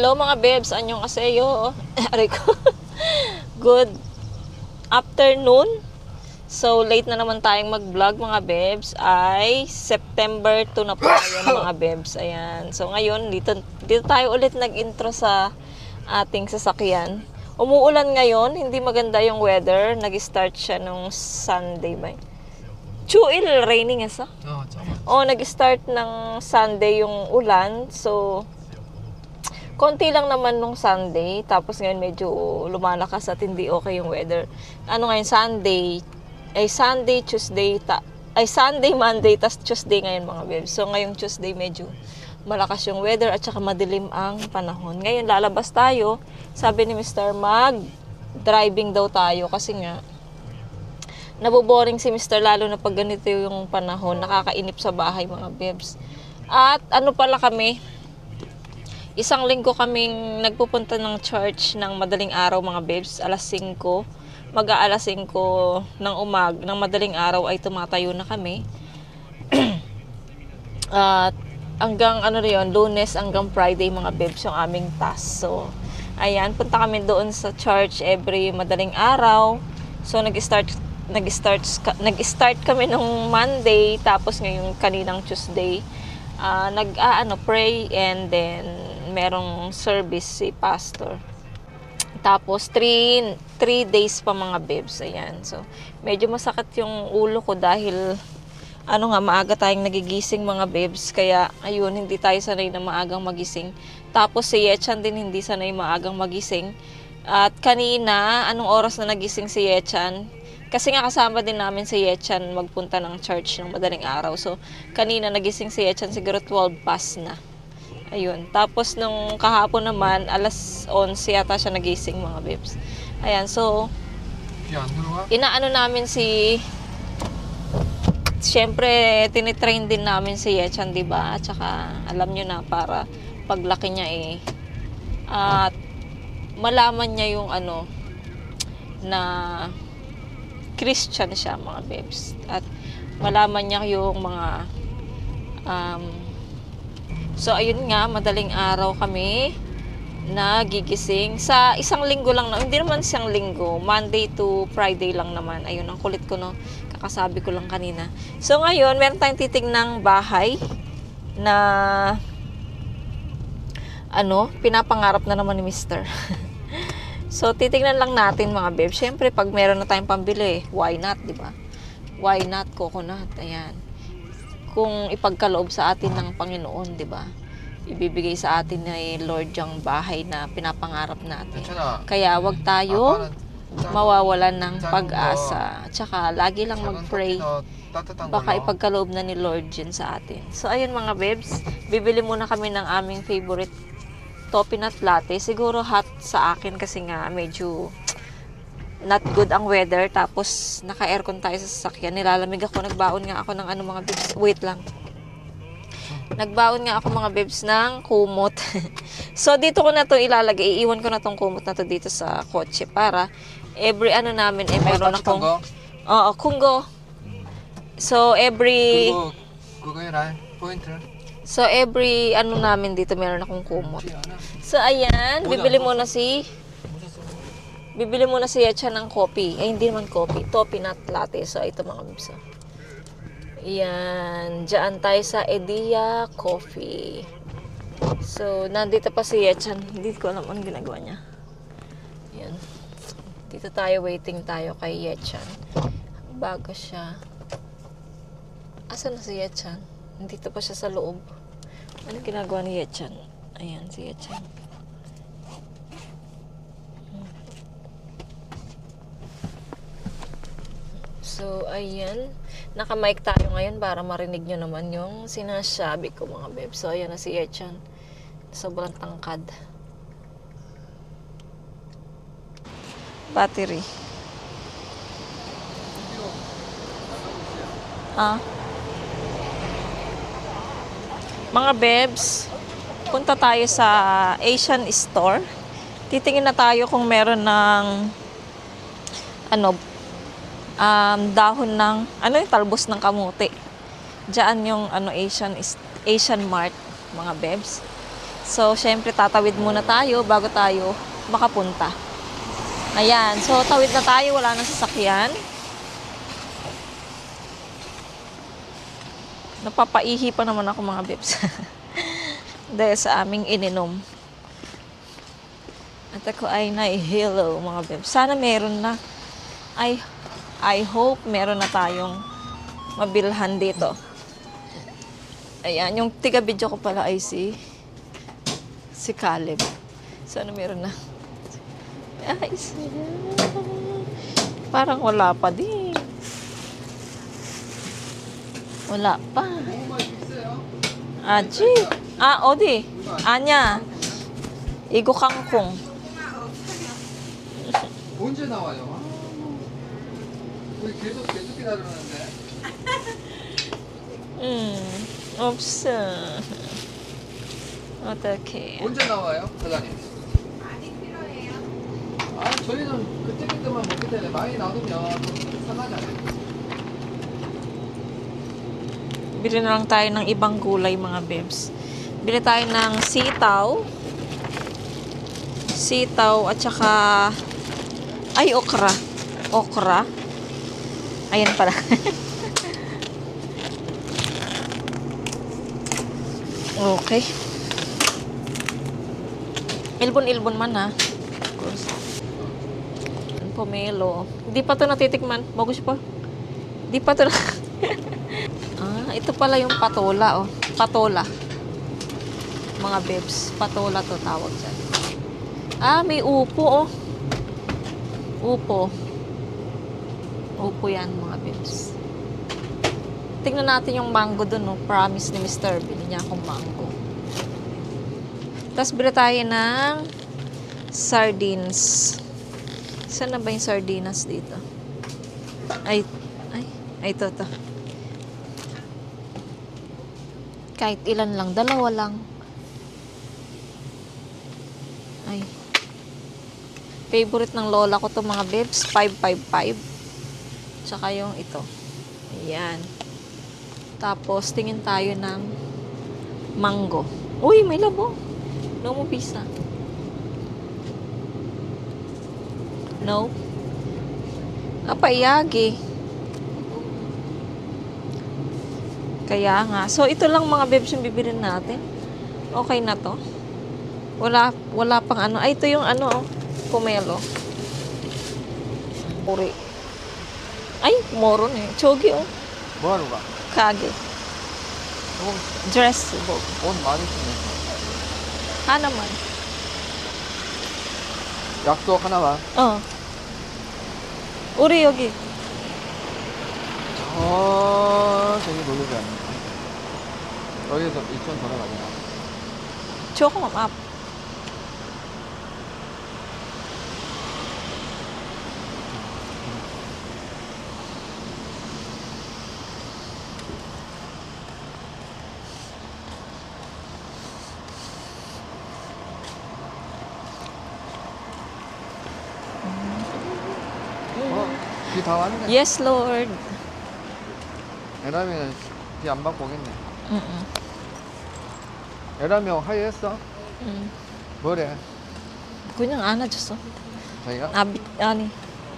Hello mga bebs, anyong aseyo. Aray ko. Good afternoon. So late na naman tayong mag-vlog mga bebs. Ay September 2 na po ngayon mga bebs. Ayan. So ngayon dito tayo ulit nag-intro sa ating sasakyan. Umuulan ngayon, hindi maganda yung weather. Nag-start siya nung Sunday ba? Chuil, raining asa? Oh, nag-start ng Sunday yung ulan. So konti lang naman nung Sunday, tapos ngayon medyo lumalakas at hindi okay yung weather. Ano ngayon, Sunday, Sunday, Monday, tas Tuesday ngayon mga bebs. So ngayong Tuesday medyo malakas yung weather at saka madilim ang panahon. Ngayon lalabas tayo, sabi ni Mr. mag-driving daw tayo kasi nga naboboring si Mr. lalo na pag ganito yung panahon, nakakainip sa bahay mga bebs. At ano pala kami, isang linggo kaming nagpupunta ng church ng madaling araw mga babes, alas 5. Mag-aalas 5 ng madaling araw ay tumatayo na kami. At hanggang Lunes hanggang Friday mga babes yung aming task. So, ayan, punta kami doon sa church every madaling araw. So, nag-start kami nung Monday, tapos ngayong kaninang Tuesday, pray and then merong service si pastor. Tapos 3 days pa mga bebs. Ayan. So medyo masakit yung ulo ko dahil maaga tayong nagigising mga bebs, kaya ayun, hindi tayo sanay na maagang magising. Tapos si Yechan din hindi sanay maagang magising. At kanina, anong oras na nagising si Yechan? Kasi nga kasama din namin si Yechan magpunta ng church ng madaling araw. So kanina nagising si Yechan siguro 12 past na. Ayun. Tapos nung kahapon naman, alas 11 yata siya nagising mga bebs. Ayan, so inaano namin siyempre tinitrain din namin si Yechan, diba? At saka alam nyo na, para paglaki niya at malaman niya yung na Christian siya mga bebs. At malaman niya yung mga so ayun nga, madaling araw kami nagigising. Sa isang linggo lang na, hindi naman isang linggo, Monday to Friday lang naman. Ayun, ang kulit ko no, kakasabi ko lang kanina. So ngayon, meron tayong titingnang bahay na pinapangarap na naman ni Mr. So titingnan lang natin mga babe. Siyempre pag meron na tayong pambili, why not, di ba? Why not coconut? Ayan. Kung ipagkaloob sa atin ng Panginoon, di ba? Ibibigay sa atin ni Lord yung bahay na pinapangarap natin. Kaya wag tayo mawawalan ng pag-asa. At saka lagi lang mag-pray. Baka ipagkaloob na ni Lord yun sa atin. So ayun mga babes, bibili muna kami ng aming favorite coconut latte. Siguro hot sa akin kasi nga medyo not good ang weather, tapos naka-aircon tayo sa sasakyan. Nilalamig ako, nagbaon nga ako ng mga bibs. Wait lang. Nagbaon nga ako mga bibs ng kumot. So dito ko na to ilalagay. Iiwan ko na tong kumot na to dito sa kotse para every namin meron akong kunggo. So every namin dito meron akong kumot. So ayan, bibili muna si Yechan ng coffee. Ay, hindi naman coffee. Coconut latte. So, ito mga bibs. Ayan. Diyan tayo sa Edia Coffee. So, nandito pa si Yechan. Hindi ko alam anong ginagawa niya. Ayan. Dito tayo, waiting tayo kay Yechan. Bago siya. Asan na si Yechan? Nandito pa siya sa loob. Anong ginagawa ni Yechan? Ayan, si Yechan. So, ayan. Naka-mic tayo ngayon para marinig nyo naman yung sinasabi ko mga beb. So, ayan na si Yechan. Sobrang tangkad. Battery. Mga bebs, punta tayo sa Asian store. Titingin na tayo kung meron ng dahon ng talbos ng kamuti. Diyan yung Asian Mart mga bebs. So, syempre, tatawid muna tayo bago tayo makapunta. Ayan. So, tawid na tayo. Wala nang sasakyan. Napapaihi pa naman ako mga bebs. Dahil sa aming ininom. At ako ay nai-hello mga bebs. Sana meron na. I hope meron na tayong mabilhan dito. Ayan. Yung tiga-video ko pala ay si Caleb. Sana meron na. Ay, parang wala pa din. Wala pa. Aji. 어디? 아니야. 이거 깡콩. 언제 나와요? 우리 계속 기다리는데. 없어. 어떡해. 언제 나와요, 사장님? 아, 저희는 그때그때만 먹기 때문에 많이 놔두면 상하잖아요. Bili na lang tayo ng ibang gulay mga bebs. Bili tayo ng sitaw. Sitaw at saka okra. Okra. Ayan pala. Okay. Ilbon-ilbon man ha. Of course. Pomelo. Hindi pa to natitikman. Bagus pa. Hindi pa to na... ito pala yung patola, oh. Patola. Mga bebs. Patola to tawag dyan. May upo, oh. Upo. Upo yan, mga bebs. Tingnan natin yung mango dun, oh. Promise ni Mr. Bili niya akong mango. Tapos bili tayo ng sardines. Saan na ba yung sardinas dito? Ito. Kahit ilan lang, dalawa lang. Favorite ng lola ko to mga bebs, 555. Tsaka yung ito. Ayan. Tapos, tingin tayo ng mango. Uy, may labo. No mo bisa. No? Paiyagi. Kaya nga. So, ito lang mga bebs yung bibilin natin. Okay na to. Wala pang ano. Ito yung ano, pomelo. Uri. 모르네. 저기, 뭐 하러 가? 가게. 드레스, 옷 많이 쓰네. 하나만. 약속 하나만. 우리 여기. 저기 놀러가. 여기서 2천 돌아가잖아. 조금 앞. 비 다 왔네. Yes, Lord. 에라미는 비 안 받고 오겠네. 에라미 형 하이했어? 뭐래? 그냥 안아줬어. 자기가? 아니.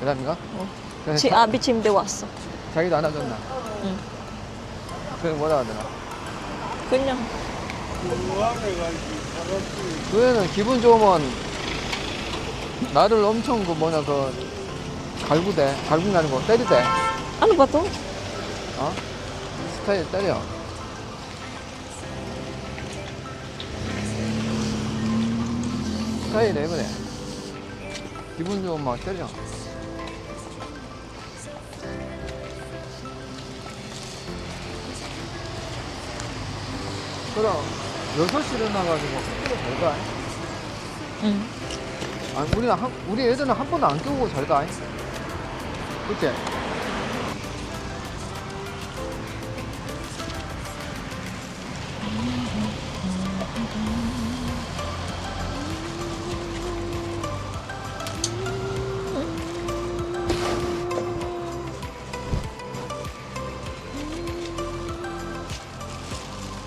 에라미가? 지 아비 침대 왔어. 자기도 안아줬나? 응. 그래 뭐라 하더라? 그냥. 그애는 기분 좋으면 나를 엄청 갈구대. 갈구는 아니고 때리대. Ano ba to? 스타일 때려. 스타일에 그래. 기분 좋으면 막 때려. 그럼 6시 일어나가지고 학교를 잘 가. 응. 아니 우리 애들은 한 번도 안 깨우고 잘 가. 그치?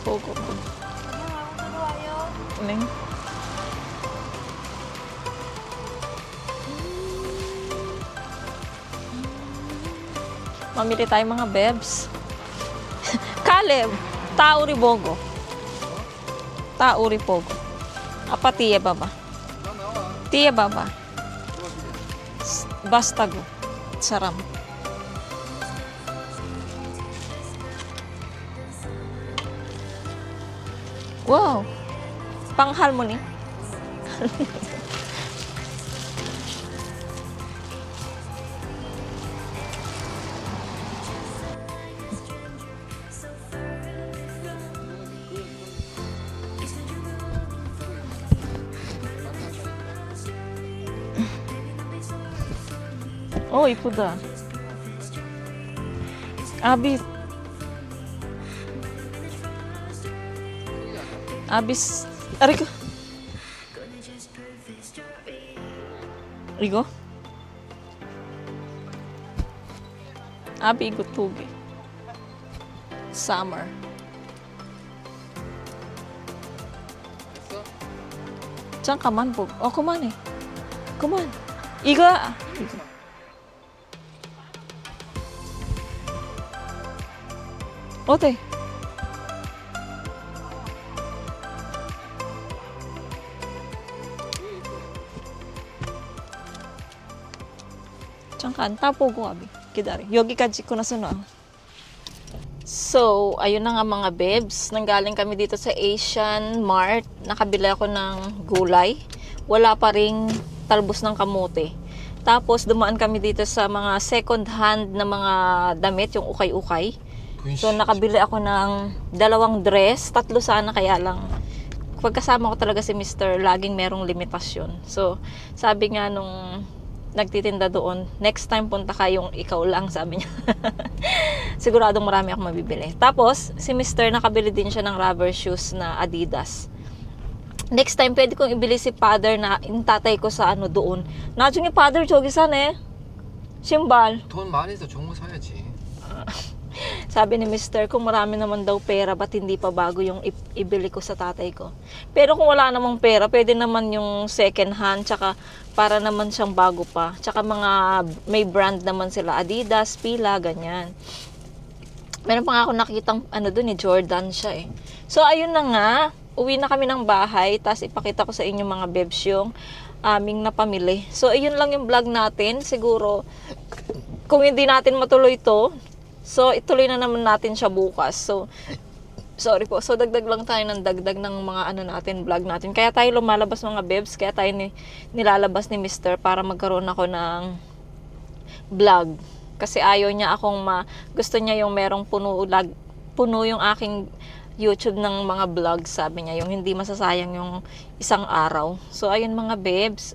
보고. Ning. Mamili tayo mga bebs. Caleb, tao ribogo. Tao ribogo. Apa tiya baba? Tiya baba. Bastago. Saram. Wow. Panghal mo ni. Oh, ipuda. Abi. Abis. Arigo. Rigo. Abi gutugi. Summer. Diyan ka man, Bog. Oh, kuman eh. Kuman. Iga. Iga. Ote. Diyan ka. Tapo ko, abi. Kidari. Yogi kaji ko na suno. So, ayun na nga mga bebs. Nanggaling kami dito sa Asian Mart. Nakabili ako ng gulay. Wala pa ring talbos ng kamote. Tapos, dumaan kami dito sa mga second hand na mga damit, yung ukay-ukay. So, nakabili ako ng 2 dress. 3 sana, kaya lang. Pagkasama ko talaga si Mr., laging merong limitasyon. So, sabi nga nung nagtitinda doon, next time punta ka yung ikaw lang, sabi niya. Siguradong marami akong mabibili. Tapos, si Mr. nakabili din siya ng rubber shoes na Adidas. Next time, pwede kong ibili si father na yung tatay ko sa ano doon. 나중에 father 저기 사네. 신발. 돈 많이 더 좋은 거 사야지. Sabi ni Mr., kung marami naman daw pera, ba't hindi pa bago yung ibili ko sa tatay ko? Pero kung wala namang pera, pwede naman yung second hand, tsaka para naman siyang bago pa. Tsaka mga may brand naman sila, Adidas, Pila, ganyan. Meron pa nga ako nakikitang ano dun eh, Jordan siya eh. So ayun na nga, uwi na kami ng bahay, tapos ipakita ko sa inyo mga bebs yung aming napamili. So ayun lang yung vlog natin, siguro kung hindi natin matuloy to, so ituloy na naman natin siya bukas. So sorry po. So dagdag lang tayo ng dagdag ng mga ano natin, vlog natin. Kaya tayo lumalabas mga bebs, kaya tayo nilalabas ni Mr. para magkaroon ako ng vlog. Kasi ayaw niya akong gusto niya yung merong puno yung aking YouTube ng mga vlogs, sabi niya, yung hindi masasayang yung isang araw. So ayun mga bebs,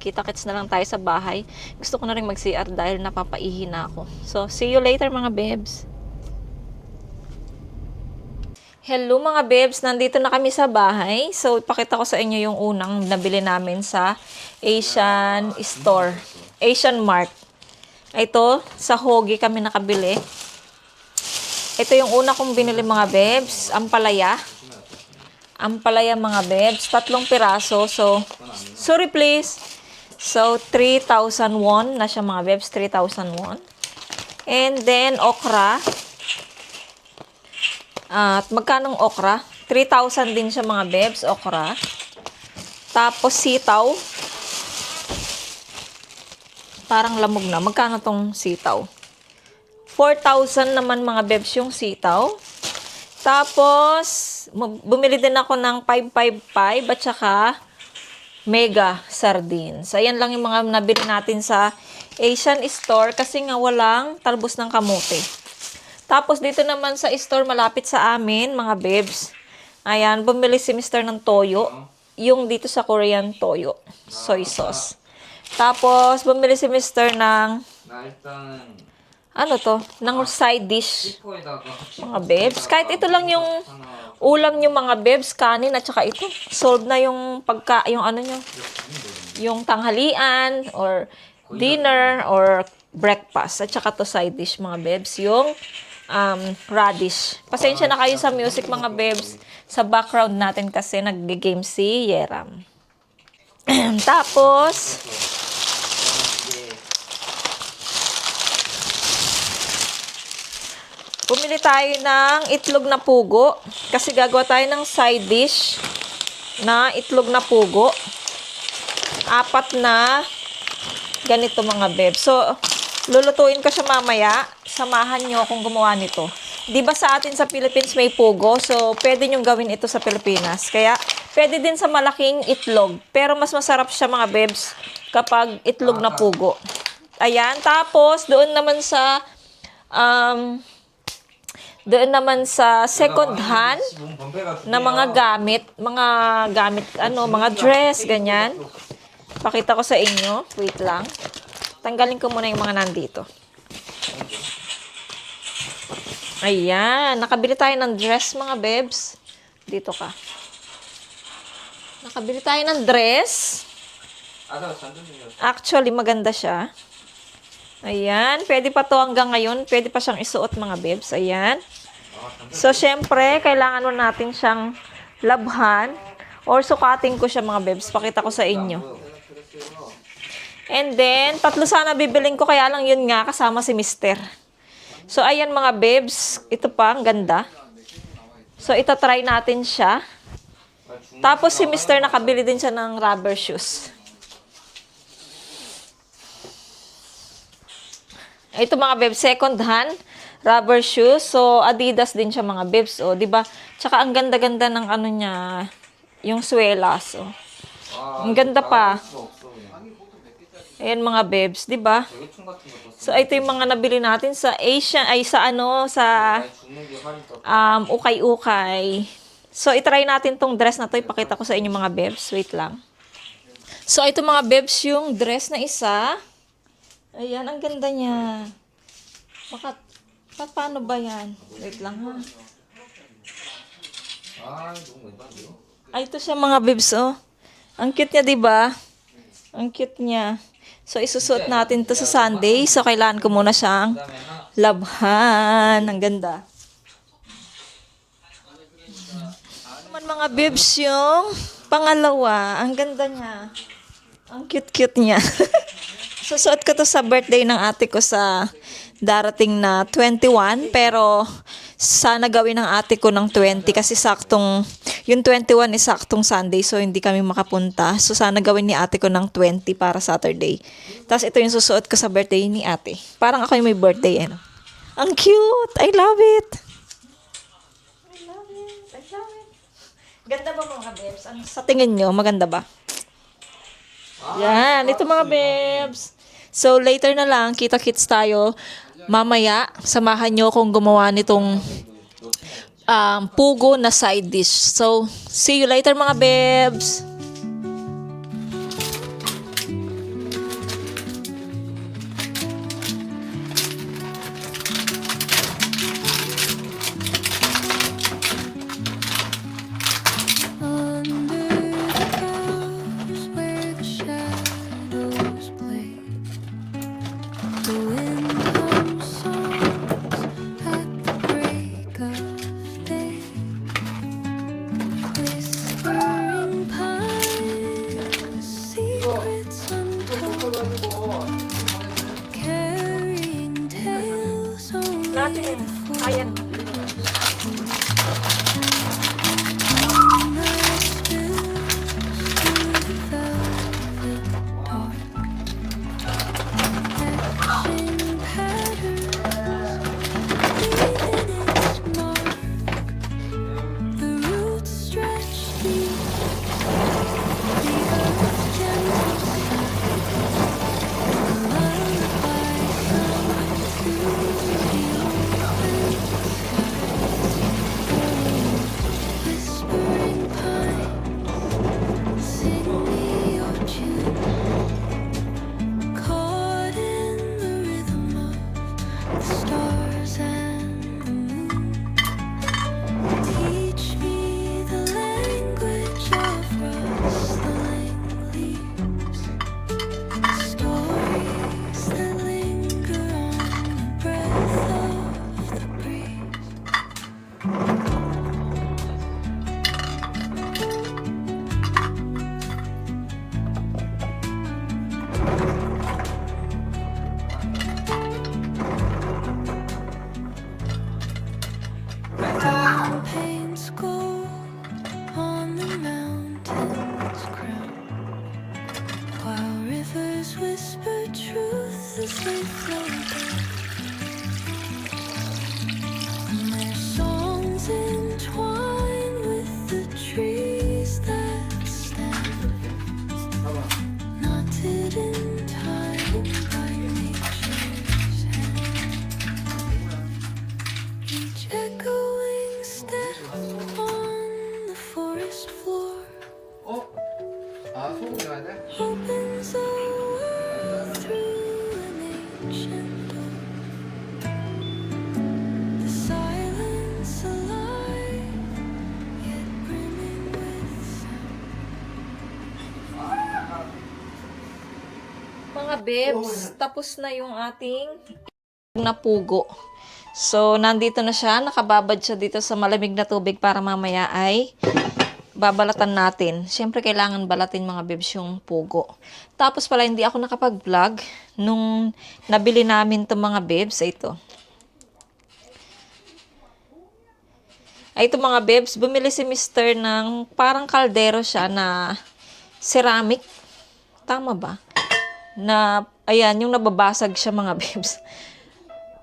kita-kits na lang tayo sa bahay. Gusto ko na rin mag-CR dahil napapaihi na ako. So see you later mga bebs. Hello mga bebs, nandito na kami sa bahay. So ipakita ko sa inyo yung unang nabili namin sa Asian Store, Asian Mart. Ito, sa Hogi kami nakabili. Ito yung una kong binili mga bebs, ampalaya. Ampalaya mga bebs, 3 piraso. So, sorry please. So, 3,000 won na siya mga bebs, 3,000 won. And then, okra. At magkanong okra? 3,000 din siya mga bebs, okra. Tapos, sitaw. Parang lamog na. Magkano tong sitaw? 4,000 naman mga bebs yung sitaw. Tapos, bumili din ako ng 555 at saka mega sardines. Ayan lang yung mga nabili natin sa Asian Store kasi nga walang talbos ng kamote. Tapos, dito naman sa store malapit sa amin, mga bebs. Ayan, bumili si Mr. ng toyo. Yung dito sa Korean toyo. Soy sauce. Tapos, bumili si Mr. ng ano to? Ng side dish. Mga bebs. Kahit ito lang yung ulam nyo mga bebs, kanin at saka ito. Solve na yung yung ano nyo. Yung tanghalian or dinner or breakfast. At saka to side dish mga bebs. Yung radish. Pasensya na kayo sa music mga bebs. Sa background natin kasi nag-game si Yeram. Tapos, bumili tayo ng itlog na pugo. Kasi gagawa tayo ng side dish na itlog na pugo. 4 na ganito mga bebs. So, lulutuin ko siya mamaya. Samahan nyo akong gumawa nito. Di ba sa atin sa Philippines may pugo? So, pwede nyo gawin ito sa Pilipinas. Kaya, pwede din sa malaking itlog. Pero mas masarap siya mga bebs kapag itlog na pugo. Ayan. Tapos, doon naman sa second hand na mga gamit, mga dress, ganyan. Pakita ko sa inyo. Wait lang. Tanggalin ko muna yung mga nandito. Ayan. Nakabili tayo ng dress, mga bebs. Dito ka. Nakabili tayo ng dress. Actually, maganda siya. Ayan. Pwede pa to hanggang ngayon. Pwede pa siyang isuot, mga bebs. Ayan. So, syempre, kailangan mo natin siyang labhan. Or sukatin ko siya, mga bebs. Pakita ko sa inyo. And then, 3 sana bibiling ko. Kaya lang yun nga, kasama si Mister. So, ayan mga bebs. Ito pa, ang ganda. So, itatry natin siya. Tapos, si Mister nakabili din siya ng rubber shoes. Ito mga bebs, second hand rubber shoes. So, Adidas din siya mga bebs. O, diba? Tsaka, ang ganda-ganda ng ano niya, yung swelas. O. Ang ganda pa. Ayan mga bebs, 'di ba? So ito yung mga nabili natin sa Ukay-Ukay. So i-try natin tong dress na 'to, ipakita ko sa inyo mga bebs. Wait lang. So ito mga bebs yung dress na isa. Ayan, ang ganda niya. Paano ba 'yan? Wait lang ha. Ay, ito siya mga bebs, oh. Ang cute niya, 'di ba? Ang cute niya. So, isusuot natin to sa Sunday. So, kailangan ko muna siyang labhan. Ang ganda. Naman mga bibs yung pangalawa. Ang ganda niya. Ang cute-cute niya. Susuot ko to sa birthday ng ate ko sa darating na 21. Pero, sana gawin ng ate ko ng 20 kasi yung 21 is saktong Sunday, so hindi kami makapunta. So, sana gawin ni ate ko ng 20 para Saturday. Tapos, ito yung susuot ko sa birthday ni ate. Parang ako yung may birthday, ano. Ang cute! I love it! I love it! I love it! Ganda ba mga bebs? Sa tingin nyo, maganda ba? Yan, ito mga bebs. So, later na lang, kita-kits tayo. Mamaya, samahan nyo akong gumawa nitong pugo na side dish. So, see you later mga bebs! Natin, ayan. Stars and the moon teach me the language of rustling leaves, stories that linger on the breath of bebs, tapos na yung ating napugo. So, nandito na siya. Nakababad siya dito sa malamig na tubig para mamaya ay babalatan natin. Siyempre, kailangan balatin mga bebs yung pugo. Tapos pala, hindi ako nakapag-vlog nung nabili namin itong mga bebs. Ito. Ay, ito mga bebs, bumili si Mr. ng parang kaldero siya na ceramic. Tama ba? Na, ayan, yung nababasag siya mga bebs.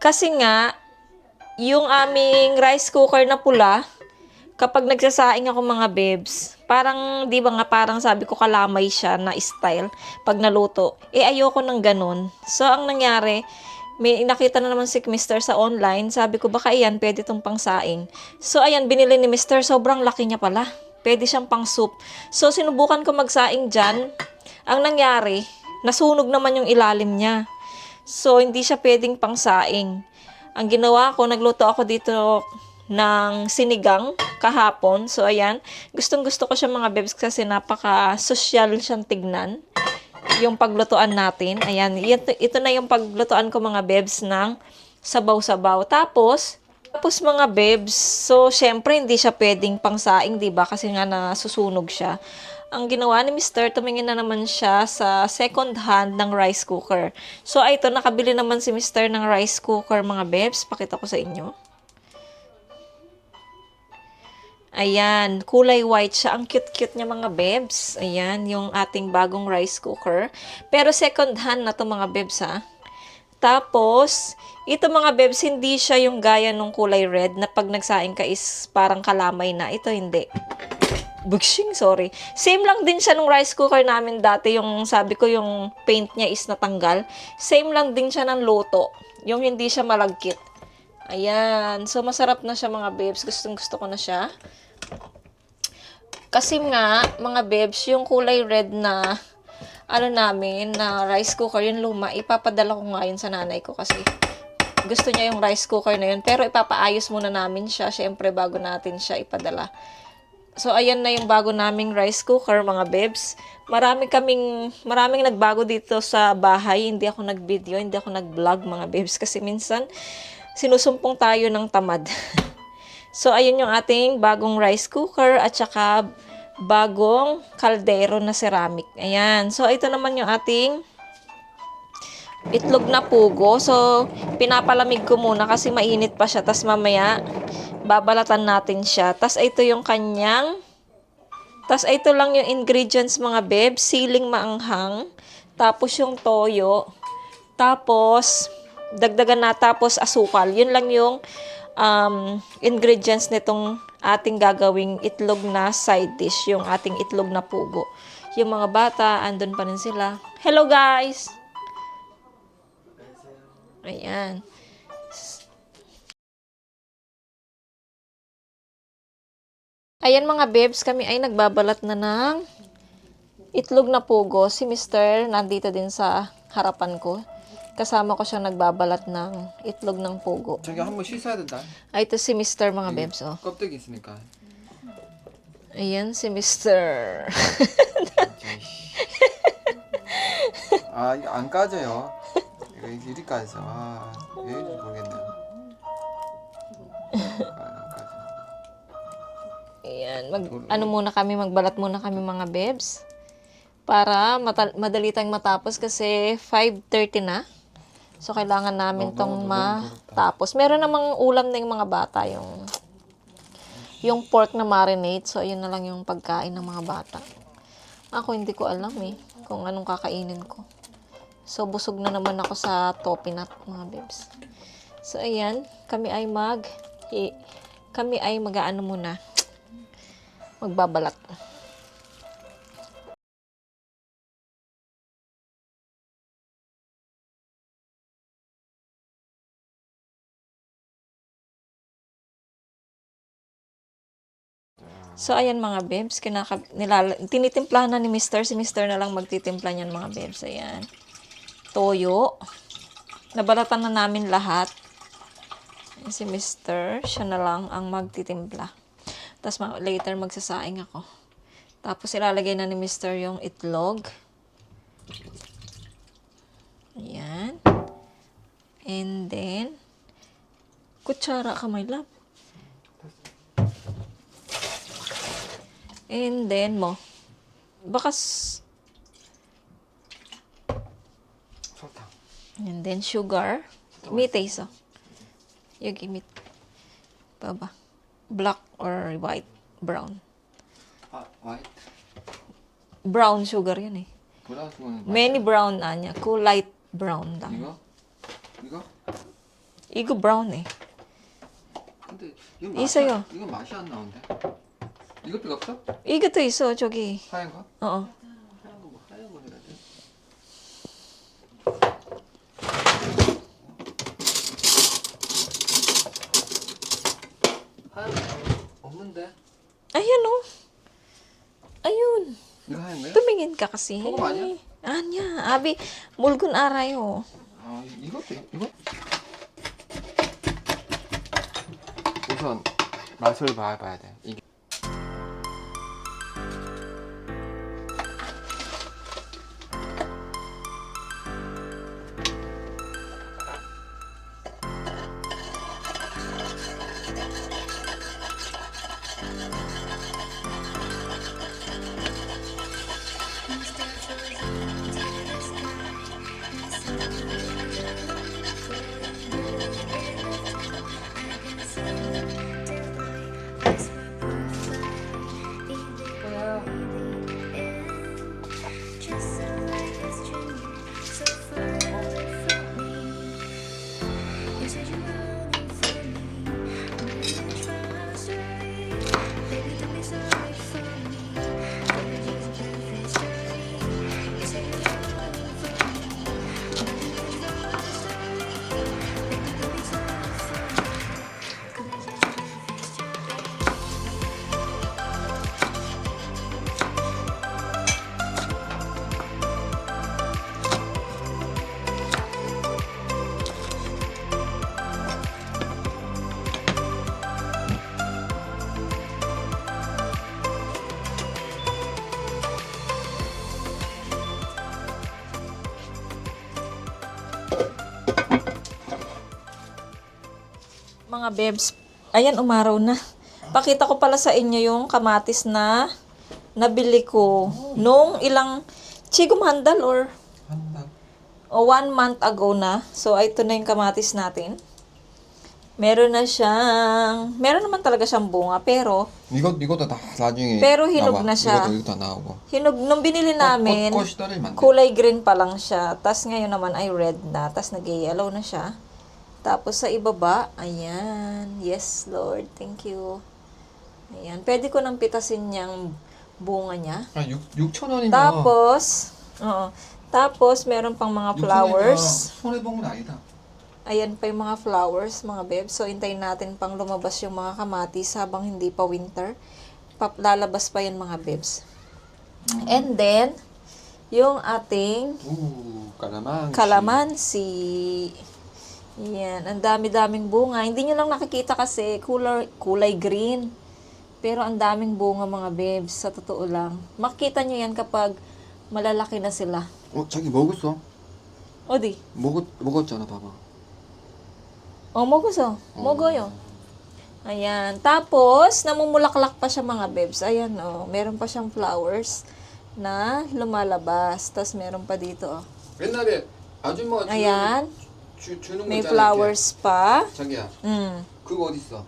Kasi nga, yung aming rice cooker na pula, kapag nagsasaing ako mga bebs, parang, di ba nga, parang sabi ko kalamay siya na style pag naluto. Eh, ayoko ng ganun. So, ang nangyari, may nakita na naman si Mr. sa online. Sabi ko, baka iyan, pwede itong pangsaing. So, ayan, binili ni Mr. Sobrang laki niya pala. Pwede siyang pang soup. So, sinubukan ko magsaing dyan. Ang nangyari, nasunog naman yung ilalim niya. So, hindi siya pwedeng pangsaing. Ang ginawa ko, nagluto ako dito ng sinigang kahapon. So, ayan. Gustong-gusto ko siya mga bebs kasi napaka-social siyang tignan. Yung paglutuan natin. Ayan. Ito na yung paglutuan ko mga bebs ng sabaw-sabaw. Tapos mga bebs, so, syempre, hindi siya pwedeng pangsaing, diba? Kasi nga nasusunog siya. Ang ginawa ni Mr., tumingin na naman siya sa second hand ng rice cooker. So, ito, nakabili naman si Mr. ng rice cooker, mga bebs. Pakita ko sa inyo. Ayan, kulay white siya. Ang cute-cute niya mga bebs. Ayan, yung ating bagong rice cooker. Pero second hand na to mga bebs ha. Tapos, ito mga bebs, hindi siya yung gaya nung kulay red na pag nagsaing ka is parang kalamay na. Ito hindi. Bugsing, sorry. Same lang din siya nung rice cooker namin dati. Yung sabi ko yung paint niya is natanggal. Same lang din siya ng luto. Yung hindi siya malagkit. Ayan. So, masarap na siya mga bebs. Gustong-gusto ko na siya. Kasi nga, mga bebs, yung kulay red na namin, na rice cooker, yung luma, ipapadala ko ngayon sa nanay ko kasi gusto niya yung rice cooker na yun. Pero ipapaayos muna namin siya, syempre, bago natin siya ipadala. So, ayan na yung bago naming rice cooker, mga bebs. Maraming nagbago dito sa bahay. Hindi ako nag-video, hindi ako nag-vlog, mga bebs. Kasi minsan, sinusumpong tayo ng tamad. So, ayun yung ating bagong rice cooker at saka bagong kaldero na ceramic. Ayan. So, ito naman yung ating itlog na pugo. So, pinapalamig ko muna kasi mainit pa siya. Tapos mamaya, babalatan natin siya. Tapos ito yung kanyang, tapos ito lang yung ingredients mga bebs. Siling maanghang. Tapos yung toyo. Tapos, dagdagan na. Tapos asukal. Yun lang yung ingredients nitong ating gagawing itlog na side dish. Yung ating itlog na pugo. Yung mga bata, andun pa rin sila. Hello guys! Ayan. Ayan mga bebs, kami ay nagbabalat na ng itlog na pugo. Si Mr. nandito din sa harapan ko. Kasama ko siya nagbabalat ng itlog ng pugo. 저기 한번 씻어야 된다. Ay, ito si Mr. mga bebs, oh. 껍데기 있으니까. Ayan si Mr. 아, 이거 안 까져요. 이거 이리 까져. 아, 왜인지 모르겠네요. 안 까져. Ayan, magbalat muna kami mga bebs. Para madali tayong matapos kasi 5:30 na. So, kailangan namin tong matapos. Meron namang ulam na yung mga bata, yung pork na marinade. So, ayun na lang yung pagkain ng mga bata. Ako, hindi ko alam kung anong kakainin ko. So, busog na naman ako sa topinat, mga bebs. So, ayan. Kami ay muna. Magbabalat. So, ayan mga bebs, tinitimplahan na ni Mr. Si Mr. na lang magtitimpla niyan mga bebs. Ayan. Toyo. Nabalatan na namin lahat. Si Mr. Siya na lang ang magtitimpla. Tapos later magsasaing ako. Tapos ilalagay na ni Mr. yung itlog. Ayan. And then, kutsara ka, my love. And then mo, 설탕. and then sugar. Meat iso. Yagi meat. Baba. Black or white? Brown. 아, white. Brown sugar yan eh. 브라운은 Many brown anya. Ko light brown lang. 이거? 이거? Igo brown eh. 근데 이거 있어요. 이거 맛이 안 나는데. 이거 필요 없어? Igo to iso, 저기. 하얀 거? Oo. 하얀 거 해야 돼. 하얀 거 없는데. Ayan oh. Ayun. 이거 하얀 거야? Tumingin ka kasi. Sogo anya? Anya. Abi, mulgun aray oh. 아, 이것도 이거? 우선 맛을 봐야 돼. 이게 Just so like a stranger, so far away from me. You said you're running for me. I'm gonna try sorry. Baby, don't be sorry for me. Baby, just a perfect story. You said you're running for me. I'm gonna try sorry. Baby, don't be sorry for me. 'Cause it's just a perfect story. Mga bebs, ayan umaraw na. Pakita ko pala sa inyo yung kamatis na nabili ko nung ilang chigum handal or 한다. 1 month ago na. So, ito na yung kamatis natin. Meron naman talaga siyang bunga, pero 이것도 다 나중에 Pero hinog 나와. na siya. 이것도 다 나오고. nung binili namin, 꽃시다를 만들. kulay green pa lang siya. Tapos ngayon naman ay red na. Tapos nag-yellow na siya. Tapos sa ibaba, ayan. Yes, Lord. Thank you. Ayan. Pwede ko nang pitasin yung bunga niya. 아, 6,000원이면 Tapos, meron pang mga flowers. 손해 본 건 아니다. Ayan pa yung mga flowers, mga bebs. So, hintayin natin pang lumabas yung mga kamatis habang hindi pa winter. Lalabas pa yan, mga bebs. And then, yung ating 까라망시. kalamansi. Yan, ang dami-daming bunga. Hindi nyo lang nakikita kasi kulay green. Pero ang daming bunga, mga bebs, sa totoo lang. Makikita nyo yan kapag malalaki na sila. 자기 먹었어? Odi. 먹었잖아, 봐봐. Moguso. Mogoyo. Ayan. Tapos, namumulaklak pa siya, mga bebs. Ayan, meron pa siyang flowers na lumalabas. Tapos, meron pa dito, 옛날에 아줌마가 Ayan. 주는 거 May 있잖아, flowers pa. 이렇게. 자기야, Mm. 그거 어디 있어?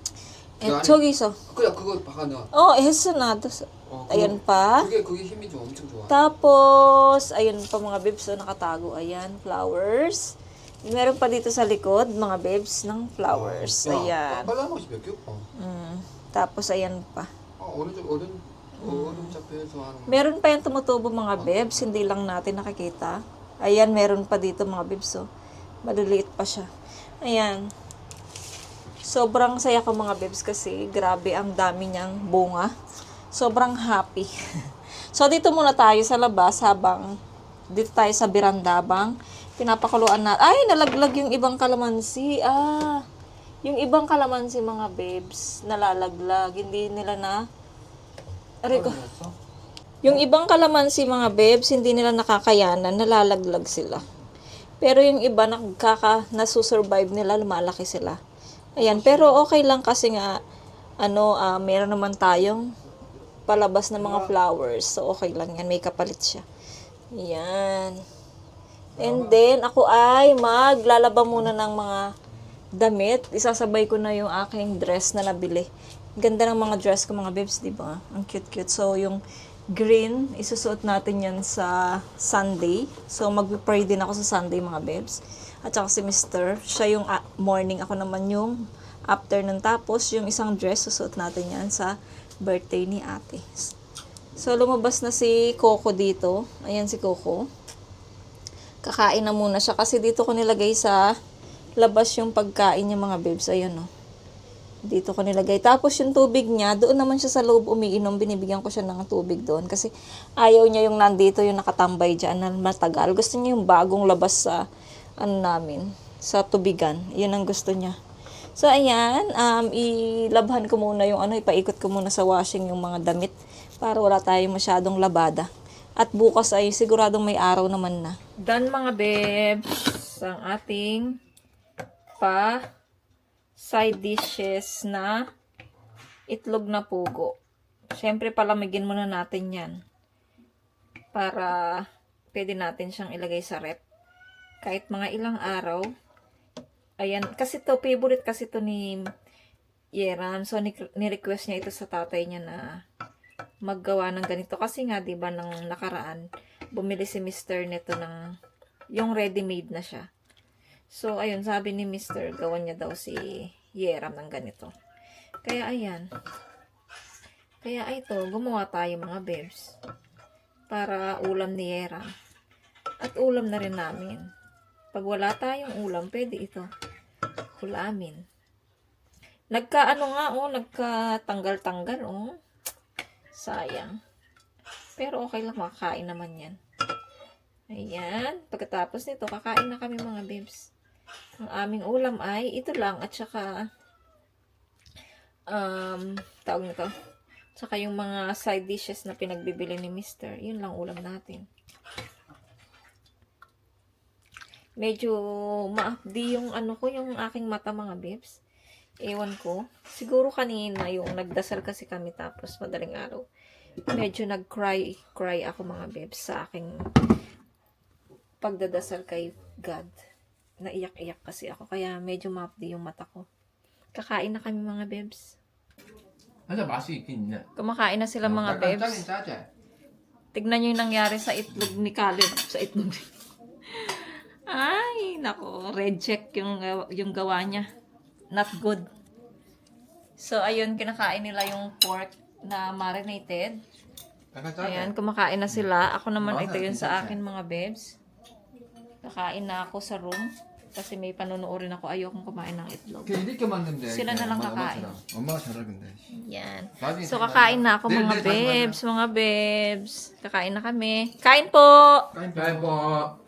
저기 있어. 그래, 그거 박아 넣어. Heso na. 그거- Ayan pa. 그게 힘이 좀 엄청 좋아. Tapos, ayun pa mga bebs, nakatago. Ayan, flowers. Meron pa dito sa likod, mga bebs, ng flowers. Ayan. 빨라먹이 몇 개? Tapos, ayan pa. 얼음 잡혀서 하는. Meron pa yung tumutubo, mga bebs, hindi lang natin nakikita. Ayan, meron pa dito, mga bebs. Maliliit pa siya. Ayan. Sobrang saya ko, mga bebs, kasi grabe ang dami niyang bunga. Sobrang happy. So, dito muna tayo sa labas habang dito tayo sa biranda bang pinapakuluan na. Ay, nalaglag yung ibang kalamansi. Yung ibang kalamansi, mga bebs, nalalaglag. Hindi nila na... Aray ko. Yung ibang kalamansi, mga bebs, hindi nila nakakayanan, nalalaglag sila. Pero yung iba, nasusurvive nila, lumalaki sila. Ayan, pero okay lang kasi nga, meron naman tayong palabas na mga flowers. So, okay lang yan. May kapalit siya. Ayan. And then, ako ay maglalaba muna ng mga damit. Isasabay ko na yung aking dress na nabili. Ganda ng mga dress ko, mga babes, di ba? Ang cute-cute. So, yung green, isusuot natin yan sa Sunday. So, mag-pray din ako sa Sunday, mga babes. At saka si Mr. Siya yung morning, ako naman yung afternoon. Tapos, yung isang dress, susuot natin yan sa birthday ni ate. So, lumabas na si Coco dito. Ayan si Coco. Kakain na muna siya kasi dito ko nilagay sa labas yung pagkain niya, mga babes. Ayan, oh. Dito ko nilagay. Tapos yung tubig niya, doon naman siya sa loob umiinom. Binibigyan ko siya ng tubig doon. Kasi ayaw niya yung nandito, yung nakatambay dyan na matagal. Gusto niya yung bagong labas sa, namin, sa tubigan. Yun ang gusto niya. So, ayan. Ilabhan ko muna yung ipaikot ko muna sa washing yung mga damit para wala tayong masyadong labada. At bukas ay siguradong may araw naman na. Done, mga bebs. Ang ating side dishes na itlog na pugo. Siyempre, palamigin muna natin yan. Para pwede natin siyang ilagay sa rep. Kahit mga ilang araw. Ayan, kasi to, favorite kasi to ni Yeram. So, ni-request niya ito sa tatay niya na maggawa ng ganito. Kasi nga, di ba, nang nakaraan, bumili si Mr. nito ng, yung ready-made na siya. So, ayun, sabi ni Mr. gawan niya daw si Yeram ng ganito. Kaya, ayan. Kaya, ito, gumawa tayo, mga bebs. Para ulam ni Yeram. At ulam na rin namin. Pag wala tayong ulam, pwede ito. Ulamin. Nagkatanggal-tanggal, oh. Sayang. Pero okay lang, makakain naman yan. Ayan. Pagkatapos nito, kakain na kami, mga bebs. Ang aming ulam ay ito lang at saka tawag nito. Saka yung mga side dishes na pinagbibili ni Mr. Yun lang ulam natin. Medyo maapdi yung yung aking mata, mga bebs. Ewan ko. Siguro kanina yung nagdasal kasi kami tapos madaling araw. Medyo nag-cry ako, mga bebs, sa aking pagdadasal kay God. Naiyak-iyak kasi ako. Kaya medyo maapdi yung mata ko. Kakain na kami, mga bebs. 진짜 맛이 있긴 있네. Kumakain na sila, mga 짜긴 bebs. 짜지. Tignan nyo yung nangyari sa itlog ni Caleb. Sa itlog ni... Ay, nako. Reject yung gawa niya. Not good. So, ayun, kinakain nila yung pork na marinated. 약간 짜지. Ayan, kumakain na sila. Ako naman, ito yun sa akin, mga bebs. Kakain na ako sa room. Kasi may panunuorin ako. Ayokong kumain ng itlog. 이렇게 만든데. Sila na lang kakain. 엄마가 잘하 근데. Yan. 나중에 So, 생각나. kakain na ako, 내일, mga 내일 다시 만나. bebs. Mga bebs. Kakain na kami. Kain po! 까인 뽀.